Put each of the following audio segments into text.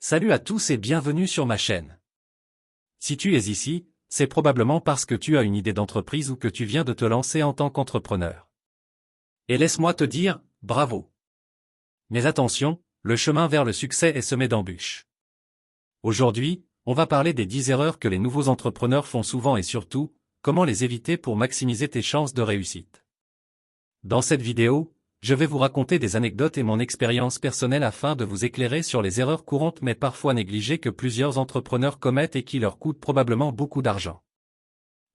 Salut à tous et bienvenue sur ma chaîne. Si tu es ici, c'est probablement parce que tu as une idée d'entreprise ou que tu viens de te lancer en tant qu'entrepreneur. Et laisse-moi te dire, bravo. Mais attention, le chemin vers le succès est semé d'embûches. Aujourd'hui, on va parler des 10 erreurs que les nouveaux entrepreneurs font souvent et surtout, comment les éviter pour maximiser tes chances de réussite. Dans cette vidéo, je vais vous raconter des anecdotes et mon expérience personnelle afin de vous éclairer sur les erreurs courantes mais parfois négligées que plusieurs entrepreneurs commettent et qui leur coûtent probablement beaucoup d'argent.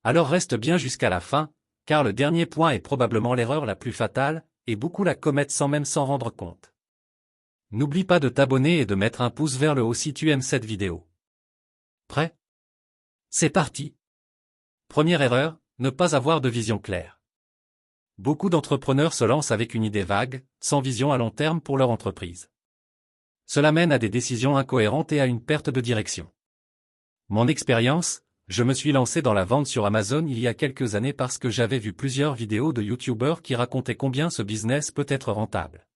Alors reste bien jusqu'à la fin, car le dernier point est probablement l'erreur la plus fatale, et beaucoup la commettent sans même s'en rendre compte. N'oublie pas de t'abonner et de mettre un pouce vers le haut si tu aimes cette vidéo. Prêt? C'est parti! Première erreur, ne pas avoir de vision claire. Beaucoup d'entrepreneurs se lancent avec une idée vague, sans vision à long terme pour leur entreprise. Cela mène à des décisions incohérentes et à une perte de direction. Mon expérience, je me suis lancé dans la vente sur Amazon il y a quelques années parce que j'avais vu plusieurs vidéos de YouTubers qui racontaient combien ce business peut être rentable.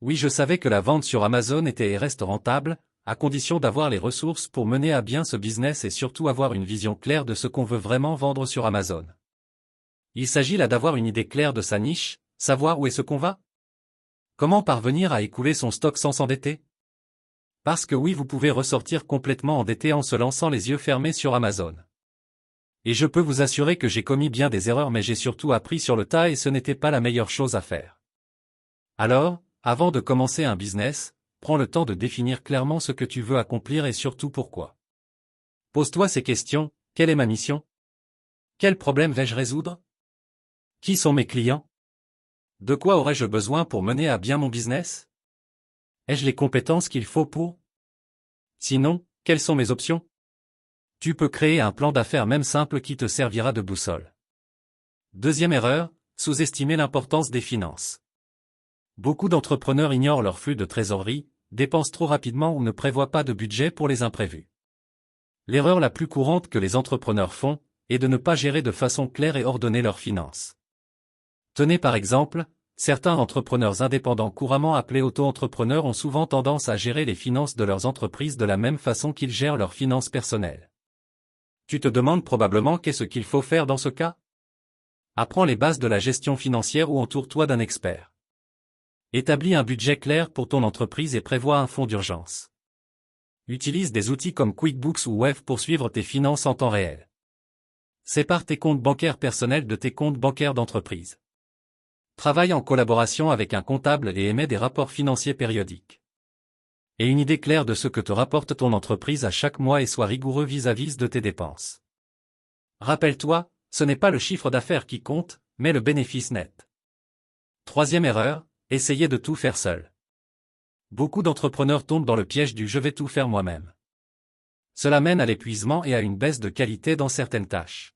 Oui, je savais que la vente sur Amazon était et reste rentable, à condition d'avoir les ressources pour mener à bien ce business et surtout avoir une vision claire de ce qu'on veut vraiment vendre sur Amazon. Il s'agit là d'avoir une idée claire de sa niche, savoir où est-ce qu'on va. Comment parvenir à écouler son stock sans s'endetter? Parce que oui, vous pouvez ressortir complètement endetté en se lançant les yeux fermés sur Amazon. Et je peux vous assurer que j'ai commis bien des erreurs mais j'ai surtout appris sur le tas et ce n'était pas la meilleure chose à faire. Alors, avant de commencer un business, prends le temps de définir clairement ce que tu veux accomplir et surtout pourquoi. Pose-toi ces questions: quelle est ma mission? Quel problème vais-je résoudre? Qui sont mes clients? De quoi aurais-je besoin pour mener à bien mon business? Ai-je les compétences qu'il faut pour? Sinon, quelles sont mes options? Tu peux créer un plan d'affaires même simple qui te servira de boussole. Deuxième erreur, sous-estimer l'importance des finances. Beaucoup d'entrepreneurs ignorent leur flux de trésorerie, dépensent trop rapidement ou ne prévoient pas de budget pour les imprévus. L'erreur la plus courante que les entrepreneurs font est de ne pas gérer de façon claire et ordonnée leurs finances. Tenez par exemple, certains entrepreneurs indépendants couramment appelés auto-entrepreneurs ont souvent tendance à gérer les finances de leurs entreprises de la même façon qu'ils gèrent leurs finances personnelles. Tu te demandes probablement qu'est-ce qu'il faut faire dans ce cas? Apprends les bases de la gestion financière ou entoure-toi d'un expert. Établis un budget clair pour ton entreprise et prévois un fonds d'urgence. Utilise des outils comme QuickBooks ou Wave pour suivre tes finances en temps réel. Sépare tes comptes bancaires personnels de tes comptes bancaires d'entreprise. Travaille en collaboration avec un comptable et émet des rapports financiers périodiques. Aie une idée claire de ce que te rapporte ton entreprise à chaque mois et sois rigoureux vis-à-vis de tes dépenses. Rappelle-toi, ce n'est pas le chiffre d'affaires qui compte, mais le bénéfice net. Troisième erreur, essayer de tout faire seul. Beaucoup d'entrepreneurs tombent dans le piège du « je vais tout faire moi-même ». Cela mène à l'épuisement et à une baisse de qualité dans certaines tâches.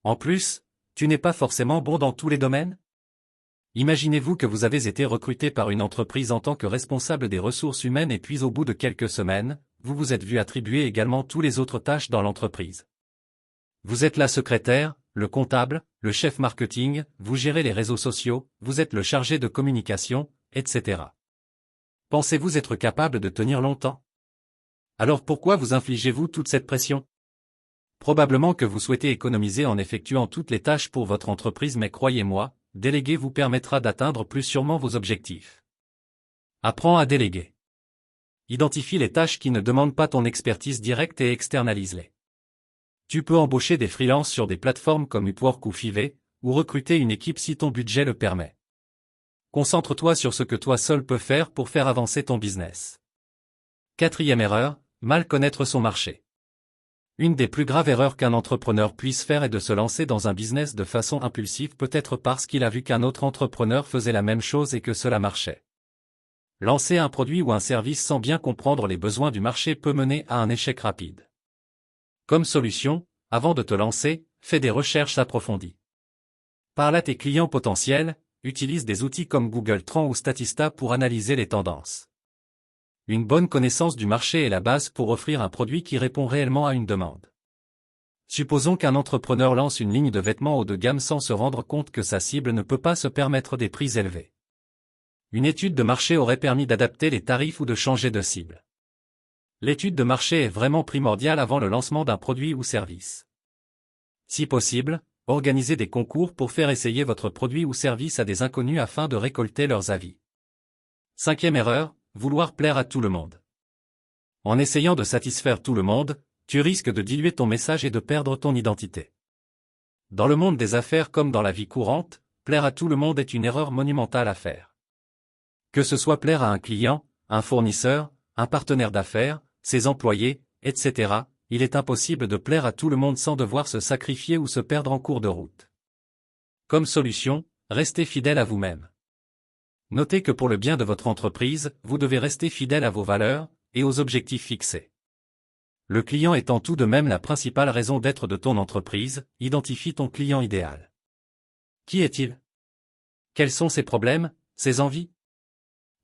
En plus, tu n'es pas forcément bon dans tous les domaines? Imaginez-vous que vous avez été recruté par une entreprise en tant que responsable des ressources humaines et puis au bout de quelques semaines, vous vous êtes vu attribuer également toutes les autres tâches dans l'entreprise. Vous êtes la secrétaire, le comptable, le chef marketing, vous gérez les réseaux sociaux, vous êtes le chargé de communication, etc. Pensez-vous être capable de tenir longtemps? Alors pourquoi vous infligez-vous toute cette pression? Probablement que vous souhaitez économiser en effectuant toutes les tâches pour votre entreprise mais croyez-moi, déléguer vous permettra d'atteindre plus sûrement vos objectifs. Apprends à déléguer. Identifie les tâches qui ne demandent pas ton expertise directe et externalise-les. Tu peux embaucher des freelances sur des plateformes comme Upwork ou Fiverr, ou recruter une équipe si ton budget le permet. Concentre-toi sur ce que toi seul peux faire pour faire avancer ton business. Quatrième erreur, mal connaître son marché. Une des plus graves erreurs qu'un entrepreneur puisse faire est de se lancer dans un business de façon impulsive peut-être parce qu'il a vu qu'un autre entrepreneur faisait la même chose et que cela marchait. Lancer un produit ou un service sans bien comprendre les besoins du marché peut mener à un échec rapide. Comme solution, avant de te lancer, fais des recherches approfondies. Parle à tes clients potentiels, utilise des outils comme Google Trends ou Statista pour analyser les tendances. Une bonne connaissance du marché est la base pour offrir un produit qui répond réellement à une demande. Supposons qu'un entrepreneur lance une ligne de vêtements haut de gamme sans se rendre compte que sa cible ne peut pas se permettre des prix élevés. Une étude de marché aurait permis d'adapter les tarifs ou de changer de cible. L'étude de marché est vraiment primordiale avant le lancement d'un produit ou service. Si possible, organisez des concours pour faire essayer votre produit ou service à des inconnus afin de récolter leurs avis. Cinquième erreur, vouloir plaire à tout le monde. En essayant de satisfaire tout le monde, tu risques de diluer ton message et de perdre ton identité. Dans le monde des affaires comme dans la vie courante, plaire à tout le monde est une erreur monumentale à faire. Que ce soit plaire à un client, un fournisseur, un partenaire d'affaires, ses employés, etc., il est impossible de plaire à tout le monde sans devoir se sacrifier ou se perdre en cours de route. Comme solution, restez fidèle à vous-même. Notez que pour le bien de votre entreprise, vous devez rester fidèle à vos valeurs et aux objectifs fixés. Le client étant tout de même la principale raison d'être de ton entreprise, identifie ton client idéal. Qui est-il? Quels sont ses problèmes, ses envies?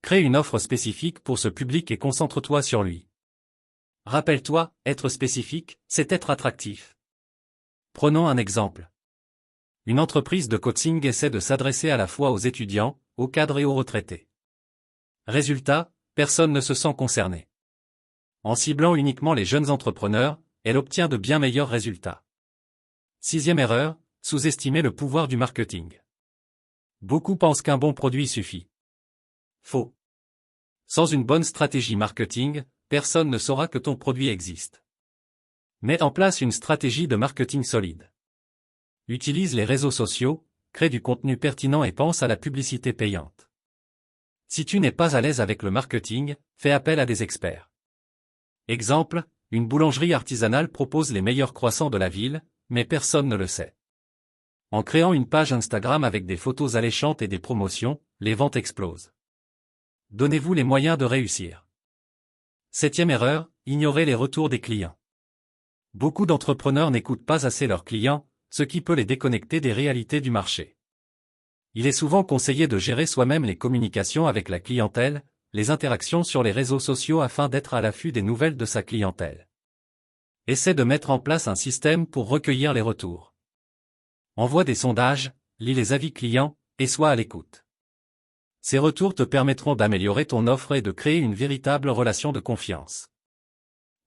Crée une offre spécifique pour ce public et concentre-toi sur lui. Rappelle-toi, être spécifique, c'est être attractif. Prenons un exemple. Une entreprise de coaching essaie de s'adresser à la fois aux étudiants, aux cadres et aux retraités. Résultat, personne ne se sent concerné. En ciblant uniquement les jeunes entrepreneurs, elle obtient de bien meilleurs résultats. Sixième erreur, sous-estimer le pouvoir du marketing. Beaucoup pensent qu'un bon produit suffit. Faux. Sans une bonne stratégie marketing, personne ne saura que ton produit existe. Mets en place une stratégie de marketing solide. Utilise les réseaux sociaux, crée du contenu pertinent et pense à la publicité payante. Si tu n'es pas à l'aise avec le marketing, fais appel à des experts. Exemple, une boulangerie artisanale propose les meilleurs croissants de la ville, mais personne ne le sait. En créant une page Instagram avec des photos alléchantes et des promotions, les ventes explosent. Donnez-vous les moyens de réussir. Septième erreur, ignorer les retours des clients. Beaucoup d'entrepreneurs n'écoutent pas assez leurs clients, ce qui peut les déconnecter des réalités du marché. Il est souvent conseillé de gérer soi-même les communications avec la clientèle, les interactions sur les réseaux sociaux afin d'être à l'affût des nouvelles de sa clientèle. Essaie de mettre en place un système pour recueillir les retours. Envoie des sondages, lis les avis clients, et sois à l'écoute. Ces retours te permettront d'améliorer ton offre et de créer une véritable relation de confiance.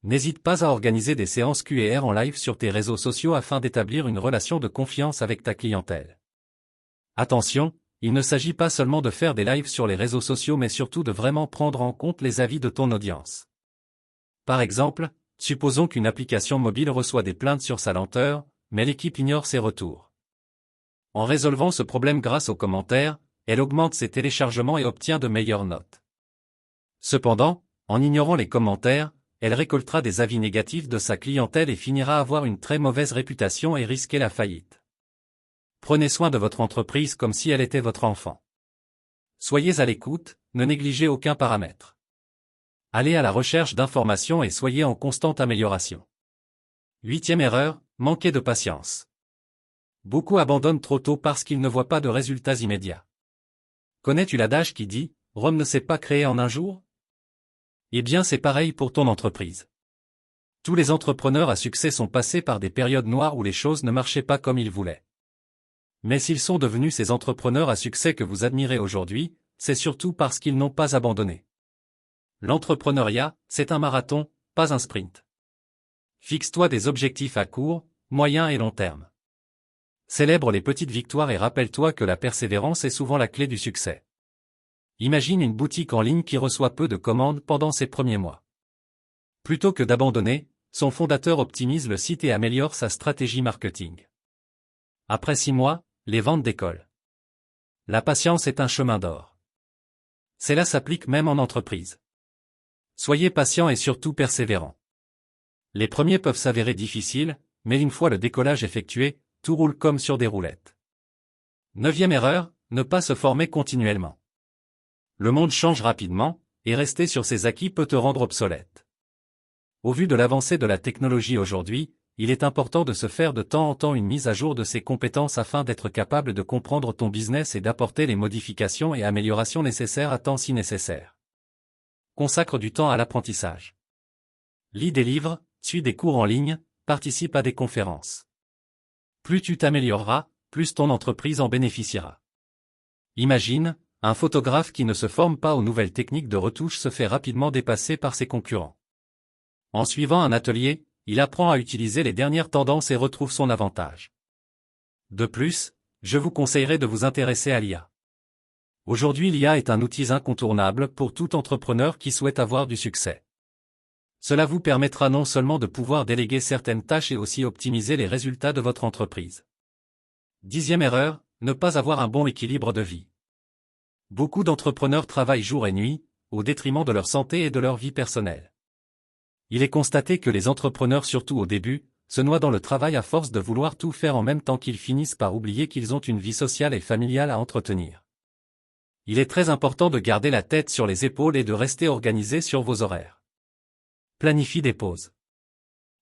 N'hésite pas à organiser des séances Q&R en live sur tes réseaux sociaux afin d'établir une relation de confiance avec ta clientèle. Attention, il ne s'agit pas seulement de faire des lives sur les réseaux sociaux mais surtout de vraiment prendre en compte les avis de ton audience. Par exemple, supposons qu'une application mobile reçoit des plaintes sur sa lenteur, mais l'équipe ignore ses retours. En résolvant ce problème grâce aux commentaires, elle augmente ses téléchargements et obtient de meilleures notes. Cependant, en ignorant les commentaires, elle récoltera des avis négatifs de sa clientèle et finira à avoir une très mauvaise réputation et risquer la faillite. Prenez soin de votre entreprise comme si elle était votre enfant. Soyez à l'écoute, ne négligez aucun paramètre. Allez à la recherche d'informations et soyez en constante amélioration. Huitième erreur, manquer de patience. Beaucoup abandonnent trop tôt parce qu'ils ne voient pas de résultats immédiats. Connais-tu l'adage qui dit « Rome ne s'est pas créée en un jour ?» Eh bien c'est pareil pour ton entreprise. Tous les entrepreneurs à succès sont passés par des périodes noires où les choses ne marchaient pas comme ils voulaient. Mais s'ils sont devenus ces entrepreneurs à succès que vous admirez aujourd'hui, c'est surtout parce qu'ils n'ont pas abandonné. L'entrepreneuriat, c'est un marathon, pas un sprint. Fixe-toi des objectifs à court, moyen et long terme. Célèbre les petites victoires et rappelle-toi que la persévérance est souvent la clé du succès. Imagine une boutique en ligne qui reçoit peu de commandes pendant ses premiers mois. Plutôt que d'abandonner, son fondateur optimise le site et améliore sa stratégie marketing. Après 6 mois, les ventes décollent. La patience est un chemin d'or. Cela s'applique même en entreprise. Soyez patient et surtout persévérant. Les premiers peuvent s'avérer difficiles, mais une fois le décollage effectué, tout roule comme sur des roulettes. Neuvième erreur, ne pas se former continuellement. Le monde change rapidement, et rester sur ses acquis peut te rendre obsolète. Au vu de l'avancée de la technologie aujourd'hui, il est important de se faire de temps en temps une mise à jour de ses compétences afin d'être capable de comprendre ton business et d'apporter les modifications et améliorations nécessaires à temps si nécessaire. Consacre du temps à l'apprentissage. Lis des livres, suis des cours en ligne, participe à des conférences. Plus tu t'amélioreras, plus ton entreprise en bénéficiera. Imagine, un photographe qui ne se forme pas aux nouvelles techniques de retouche se fait rapidement dépasser par ses concurrents. En suivant un atelier, il apprend à utiliser les dernières tendances et retrouve son avantage. De plus, je vous conseillerais de vous intéresser à l'IA. Aujourd'hui, l'IA est un outil incontournable pour tout entrepreneur qui souhaite avoir du succès. Cela vous permettra non seulement de pouvoir déléguer certaines tâches et aussi optimiser les résultats de votre entreprise. 10e erreur, ne pas avoir un bon équilibre de vie. Beaucoup d'entrepreneurs travaillent jour et nuit, au détriment de leur santé et de leur vie personnelle. Il est constaté que les entrepreneurs, surtout au début, se noient dans le travail à force de vouloir tout faire en même temps qu'ils finissent par oublier qu'ils ont une vie sociale et familiale à entretenir. Il est très important de garder la tête sur les épaules et de rester organisé sur vos horaires. Planifie des pauses.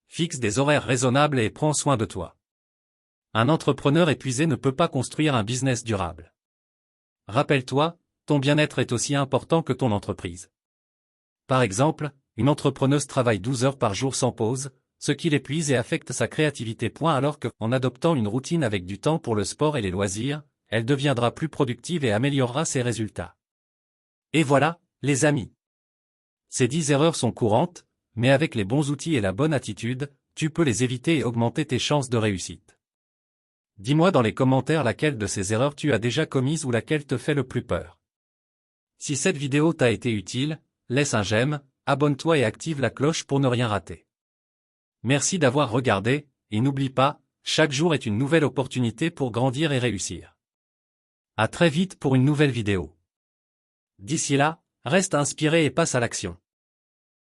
Fixe des horaires raisonnables et prends soin de toi. Un entrepreneur épuisé ne peut pas construire un business durable. Rappelle-toi, ton bien-être est aussi important que ton entreprise. Par exemple, une entrepreneuse travaille 12 heures par jour sans pause, ce qui l'épuise et affecte sa créativité. Alors que, en adoptant une routine avec du temps pour le sport et les loisirs, elle deviendra plus productive et améliorera ses résultats. Et voilà, les amis. Ces 10 erreurs sont courantes, mais avec les bons outils et la bonne attitude, tu peux les éviter et augmenter tes chances de réussite. Dis-moi dans les commentaires laquelle de ces erreurs tu as déjà commise ou laquelle te fait le plus peur. Si cette vidéo t'a été utile, laisse un j'aime, abonne-toi et active la cloche pour ne rien rater. Merci d'avoir regardé, et n'oublie pas, chaque jour est une nouvelle opportunité pour grandir et réussir. À très vite pour une nouvelle vidéo. D'ici là, reste inspiré et passe à l'action.